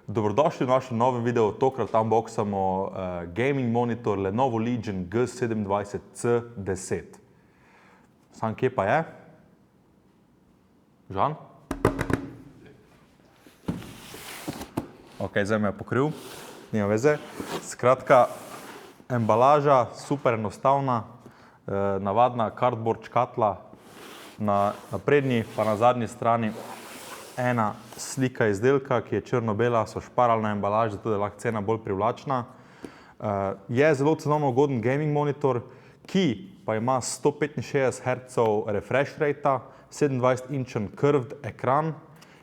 Dobrodošli v našem novem videu. Tokrat unboxamo gaming monitor Lenovo Legion G27C10. Sam kje pa je? Žan? Ok, zdaj me je pokril, nima veze. Skratka, embalaža super enostavna, navadna cardboard škatla, na prednji pa na zadnji strani ena slika izdelka, ki je črno-bela, so šparali na embalaži, zato je lahko cena bolj privlačna. Je zelo cenovno ugoden gaming monitor, ki pa ima 165 Hz refresh rate, 27-inčen curved ekran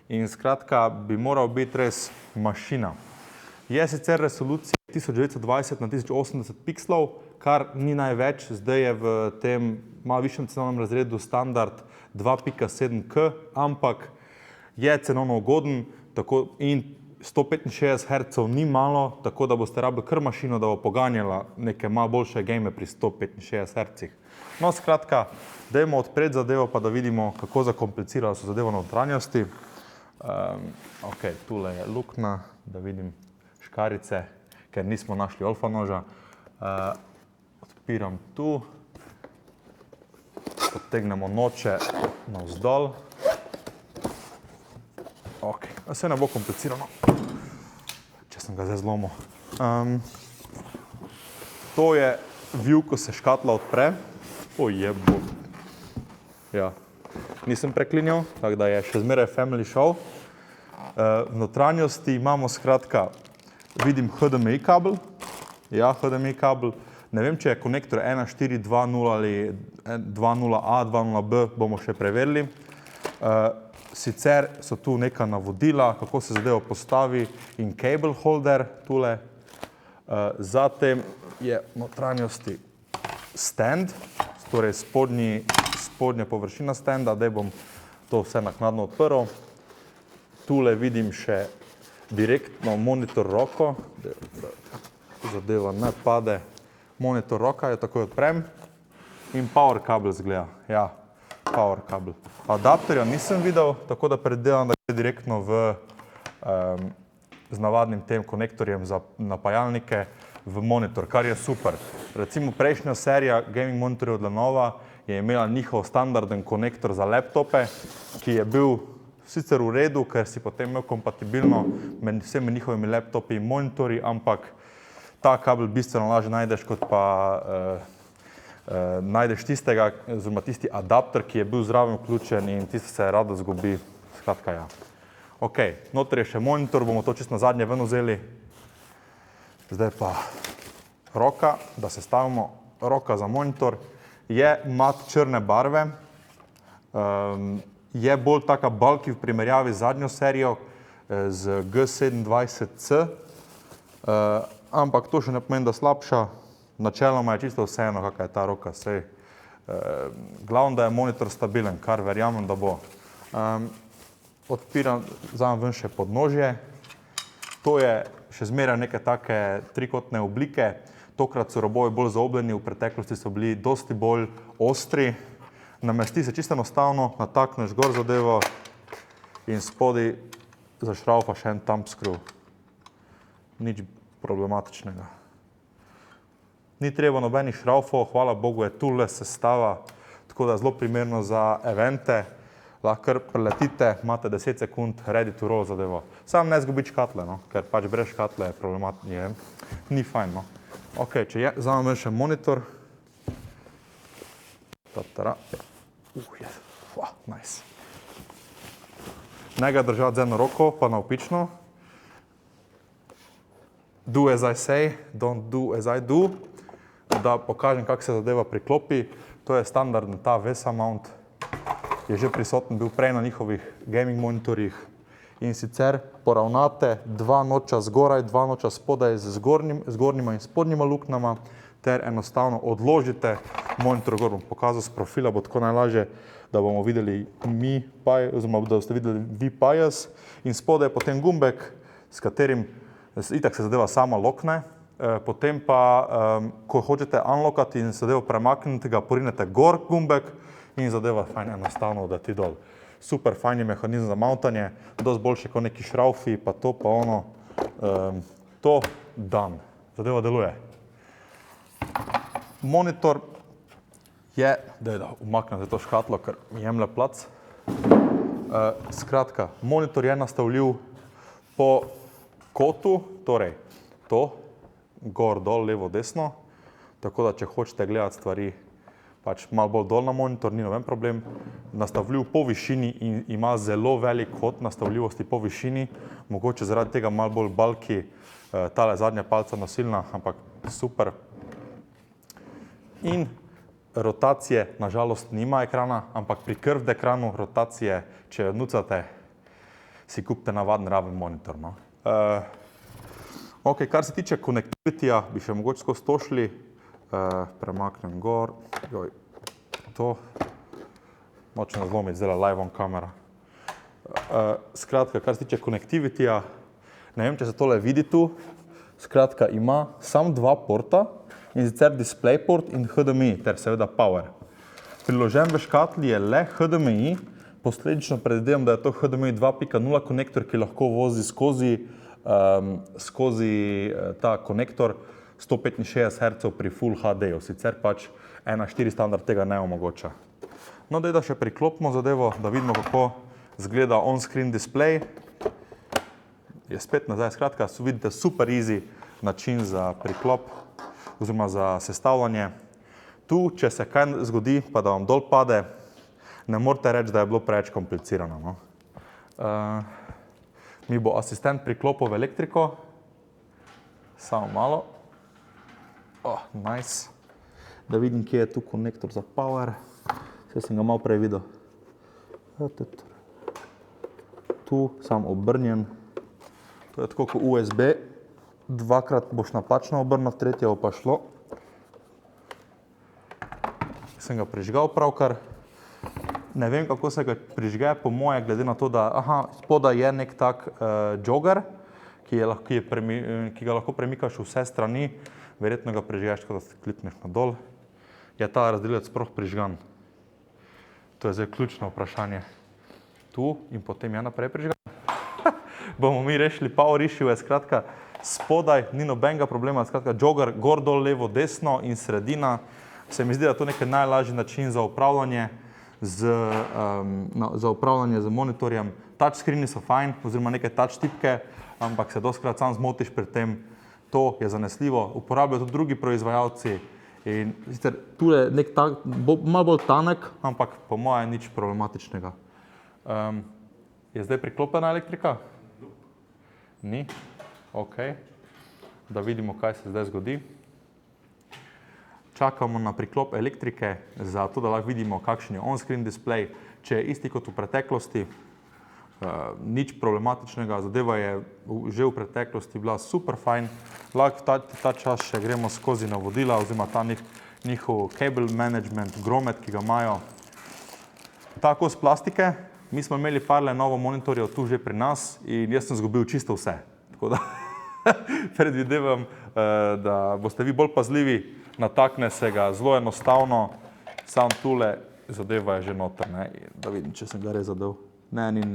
in skratka bi moral biti res mašina. Je sicer resolucija 1920 na 1080 pikslov, kar ni največ, zdaj je v tem malo višjem cenovnem razredu standard 2.7K, ampak je cenovno ugoden in 165 Hz ni malo, tako da boste rabili kar mašino, da bo poganjala neke malo boljše game pri 165 Hz. No, skratka, dajmo odpreti zadevo, pa da vidimo, kako zakomplicirala so zadevo na notranjosti. Ok, tule je luknja, da vidim škarice, ker nismo našli olfa noža. Odpiram tu, odtegnemo noče navzdol. Ok, vse ne bo komplicirano, če sem ga zdaj zlomil. To je view, ko se škatla odpre. Ojebo. Ja, nisem preklinjal, tako da je še zmeraj family show. V notranjosti imamo skratka, vidim HDMI kabel. Ja, HDMI kabel. Ne vem, če je konektor 1.4.2.0 ali 2.0A, 2.0B, bomo še preverili. Sicer so tu neka navodila, kako se zadevo postavi in cable holder tule. Zatem je v notranjosti stand, torej spodnja površina standa, zdaj bom to vse naknadno odprl. Tule vidim še direktno monitor roko, da zadeva ne pade. Monitor roka, jo takoj odprem in power kabel zgleda. Ja, power kabel. Adapterja nisem videl, tako da predvidevam, da gre direktno z navadnim tem konektorjem za napajalnike v monitor, kar je super. Recimo prejšnja serija gaming monitorjev od Lenova je imela njihov standarden konektor za laptope, ki je bil sicer v redu, ker si potem imel kompatibilno med vsemi njihovimi laptopi in monitorji, ampak ta kabel bistveno lažje najdeš, kot pa najdeš tistega, oziroma tisti adapter, ki je bil zraven vključen in tisto se rado zgubi. Skratka, ja. Ok, noter je še monitor, bomo to čisto na zadnje ven vzeli. Zdaj pa roka, da sestavimo. Roka za monitor je mat črne barve, je bolj taka bulky v primerjavi z zadnjo serijo, z G27C, ampak to še ne pomeni, da slabša. Načeloma je čisto vseeno, kakva je ta roka. Glavno, da je monitor stabilen, kar verjamem, da bo. Odpiram, vzamem ven še podnožje. To je še zmeraj neke take trikotne oblike. Tokrat so robovi bolj zaobljeni, v preteklosti so bili dosti bolj ostri. Namesti se čisto enostavno, natakneš gor zadevo in spodaj zašraufa še en thumb screw. Nič problematičnega. Ni treba nobenih šraufov, hvala Bogu je tule sestava, tako da zelo primerno za evente. Lahko kar preletite, imate 10 sekund, ready to roll zadevo. Samo ne zgubiti škatle, ker pač brez škatle je problematično. Ni fajn, no. Ok, če vzamem še monitor. Nice. Ne ga držati z eno roko, pa navpično. Do as I say, don't do as I do. Da pokažem, kako se zadeva priklopi. To je standardno, ta VESA mount je že prisoten bil prej na njihovih gaming monitorjih. In sicer poravnate dva noča zgoraj, dva noča spodaj z zgornjima in spodnjima luknjama ter enostavno odložite monitor gor. Bom pokazal z profila, bo tako najlažje, da bomo videli oziroma da boste videli vi bias. In spodaj je potem gumbek, s katerim itak se zadeva sama lokne. Potem pa, ko hočete unlockati in zadevo premakniti, ga porinete gor gumbek in zadeva fajn enostavno odleti dol. Super fajn je mehanizem za mountanje, dosti boljši kot neki šraufi, pa to, pa ono. To dan. Zadeva deluje. Monitor je, da umaknem to škatlo, ker mi jemlje plac. Skratka, monitor je nastavljiv po kotu, torej to, gor, dol, levo, desno. Tako da, če hočete gledati stvari pač malo bolj dol na monitor, ni noben problem. Nastavljiv po višini in ima zelo velik kot nastavljivosti po višini. Mogoče zaradi tega malo bolj bulky, tale zadnja palca nosilna, ampak super. In rotacije, na žalost, nima ekrana, ampak pri curved ekranu rotacije, če jo nucate, si kupite navaden raven monitor. No. Ok, kar se tiče connectivity-ja, bi še mogoče skozi to šli. Premaknem gor. Joj, to. Nočem zlomiti, zdaj live on kamera. Skratka, kar se tiče connectivity-ja, ne vem, če se tole vidi tu. Skratka, ima samo dva porta, in sicer DisplayPort in HDMI, ter seveda power. Priložen v škatli je le HDMI, posledično predvidevam, da je to HDMI 2.0 konektor, ki lahko vozi skozi ta konektor 165 Hz pri Full HD-ju, sicer pač 1.4 standard tega ne omogoča. No, da še priklopimo zadevo, da vidimo, kako zgleda on-screen display. Je spet nazaj, skratka, vidite super easy način za priklop oziroma za sestavljanje. Tu, če se kaj zgodi, pa da vam dol pade, ne morete reči, da je bilo preveč komplicirano. No. Mi bo asistent priklopil v elektriko. Samo malo. Nice. Da vidim, kje je tu konektor za power. Saj sem ga malo prej videl. Tu, sam obrnjen. To je tako kot USB. Dvakrat boš napačno obrnil, tretje bo pa šlo. Sem ga prižgal pravkar. Ne vem, kako se ga prižge, po moje, glede na to, da spodaj je nek tak jogger, ki ga lahko premikaš v vse strani. Verjetno ga prižgeš, tako da klikneš na dol. Je ta razdelilec sploh prižgan? To je zdaj ključno vprašanje. Tu in potem je naprej prižgan. Bomo mi rešili power issue, skratka, spodaj ni nobenega problema, skratka, jogger, gor, dol, levo, desno in sredina. Se mi zdi, da je to nekaj najlažji način za upravljanje z monitorjem. Touchscreeni so fajn, oziroma neke touch tipke, ampak se dostikrat sam zmotiš pri tem. To je zanesljivo, uporabljajo tudi drugi proizvajalci in sicer tu je nek tak, malo bolj tanek, ampak po moje nič problematičnega. Je zdaj priklopljena elektrika? Ni? Ok. Da vidimo, kaj se zdaj zgodi. Čakamo na priklop elektrike, zato da lahko vidimo, kakšen je on-screen display. Če je isti kot v preteklosti, nič problematičnega, zadeva je že v preteklosti bila super fajn. Lahko ta čas še gremo skozi navodila oziroma ta njihov cable management, gromet, ki ga imajo. Ta kos plastike, mi smo imeli parle novo monitorjev tu že pri nas in jaz sem zgubil čisto vse. Tako da predvidevam, da boste vi bolj pazljivi, natakne se ga zelo enostavno, sam tule zadeva je že noter, ne, da vidim, če sem ga res zadel. Ne, ni.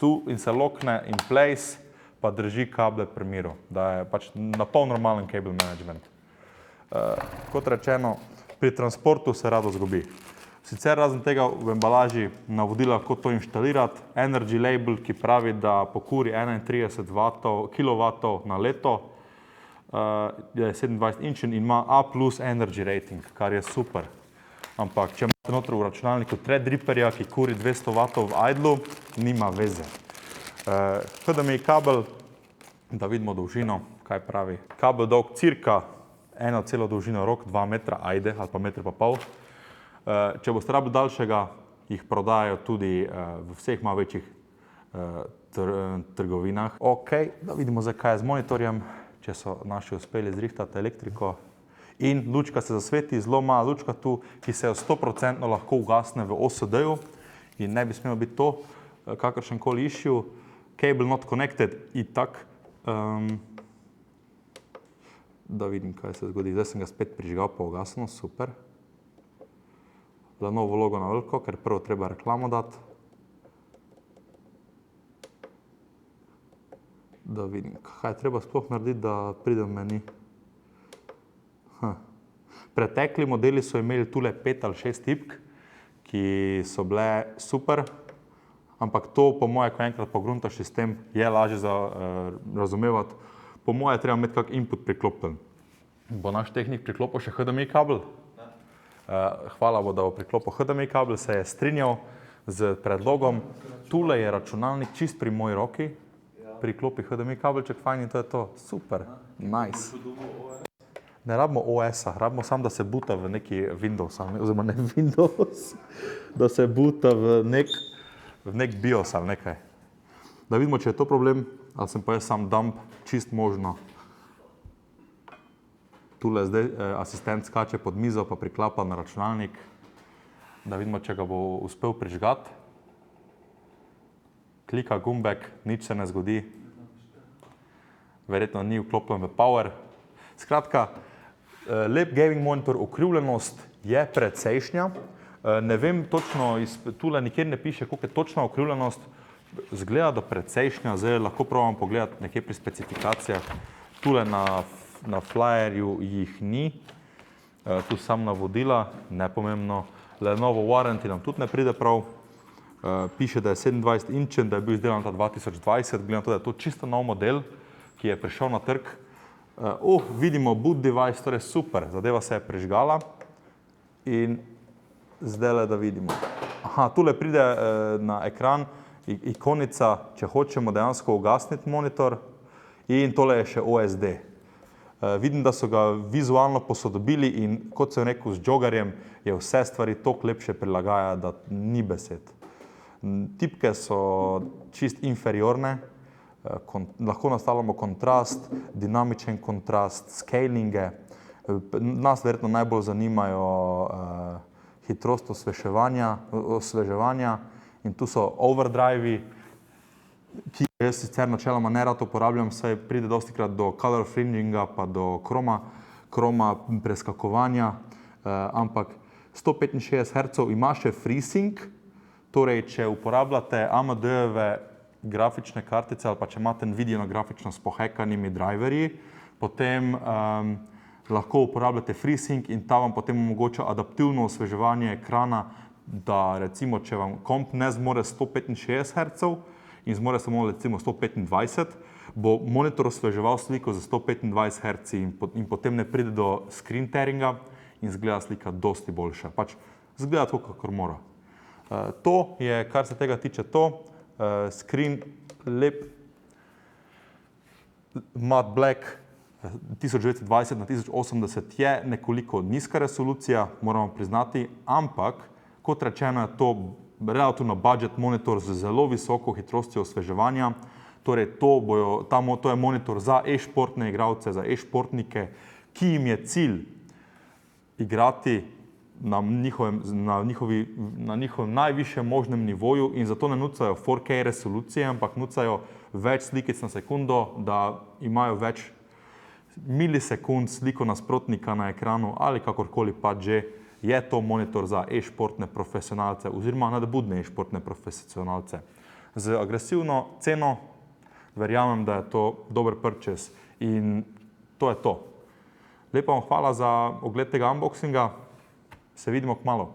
Tu in se lokne in place, pa drži kable pri miru, da je pač napol normalen cable management. Kot rečeno, pri transportu se rado zgubi. Sicer razen tega v embalaži navodila, kako to inštalirati, energy label, ki pravi, da pokuri 31 kW na leto, je 27 inčen in ima A+ energy rating, kar je super. Ampak, če imate noter v računalniku Threadripperja, ki kuri 200 W v idlu, nima veze. HDMI kabel, da vidimo dolžino, kaj pravi. Kabel dolg cirka 1,5 dolžino rok, 2 metra, ajde, ali pa 1,5 metra. Če boste rabili daljšega, jih prodajajo tudi v vseh malo večjih trgovinah. Ok, da vidimo zdaj, kaj je z monitorjem, če so naši uspeli zrihtati elektriko. In lučka se zasveti, zelo mala lučka tu, ki se jo 100% lahko ugasne v OSD-ju in ne bi smelo biti to kakršenkoli issue. Cable not connected, itak. Da vidim, kaj se zgodi. Zdaj sem ga spet prižgal pa ugasnil, super. Lenovo logo na veliko, ker prvo treba reklamo dati. da vidim, kaj je treba sploh narediti, da pridem v meni. Pretekli modeli so imeli tule 5 ali 6 tipk, ki so bile super, ampak to, po moje, ko enkrat pogruntaš sistem, je lažje za razumevati. Po moje, treba imeti kak input priklopljen. Bo naš tehnik priklopil še HDMI kabel? Hvala bo, da bo priklopil HDMI kabel, se je strinjal z predlogom. Tule je računalnik čist pri moji roki, priklopi HDMI kabelček, fajn in to je to. Super, nice. Ne rabimo OS-a, rabimo samo, da se boota v neki Windows, oziroma ne Windows, da se boota v nek BIOS ali nekaj. Da vidimo, če je to problem, ali sem pa jaz sam dump, čist možno. Tule zdaj asistent skače pod mizo, pa priklapa na računalnik, da vidimo, če ga bo uspel prižgati. Klika gumbek, nič se ne zgodi. Verjetno ni vklopljen v power. Skratka, lep gaming monitor, ukrivljenost je precejšnja. Ne vem točno, tule nikjer ne piše, koliko je točna ukrivljenost. Zgleda, da precejšnja, zdaj lahko probam pogledati nekje pri specifikacijah. Tule na flyerju jih ni. Tu sam navodila, nepomembno. Lenovo Warranty nam tudi ne pride prav. Piše, da je 27 inčen, da je bil izdelan leta 2020. Gledam to, da je to čisto nov model, ki je prišel na trg. Vidimo boot device, torej super, zadeva se je prižgala in zdajle, da vidimo. Tule pride na ekran ikonica, če hočemo dejansko ugasniti monitor in tole je še OSD. Vidim, da so ga vizualno posodobili in kot sem rekel, z jogarjem je vse stvari toliko lepše prilagaja, da ni besed. Tipke so čist inferiorne, lahko nastavljamo kontrast, dinamičen kontrast, scalinge. Nas verjetno najbolj zanimajo hitrost osveževanja in tu so overdrivi, ki jaz sicer načeloma nerad uporabljam, saj pride dostikrat do color fringinga pa do kroma preskakovanja, ampak 165 Hz ima še FreeSync, torej če uporabljate AMD-jeve grafične kartice ali pa če imate Nvidia grafično s pohackanimi driverji, potem lahko uporabljate FreeSync in ta vam potem omogoča adaptivno osveževanje ekrana, da recimo, če vam komp ne zmore 165 Hz in zmore samo recimo 125, bo monitor osveževal sliko za 125 Hz in potem ne pride do screen tearinga in zgleda slika dosti boljša. Pač zgleda tako, kakor mora. To je, kar se tega tiče, to. Screen lep, matte black, 1920 na 1080 je nekoliko nizka resolucija, moramo priznati, ampak, kot rečeno, je to relativno budget monitor z zelo visoko hitrostjo osveževanja, torej to je monitor za e-športne igralce, za e-športnike, ki jim je cilj igrati na njihovem najvišjem možnem nivoju in zato ne nucajo 4K resolucije, ampak nucajo več slikic na sekundo, da imajo več milisekund sliko nasprotnika na ekranu ali kakorkoli pa že, je to monitor za e-športne profesionalce oziroma nadobudne e-športne profesionalce. Z agresivno ceno verjamem, da je to dober purchase in to je to. Lepo vam hvala za ogled tega unboxinga. Se vidimo kmalu.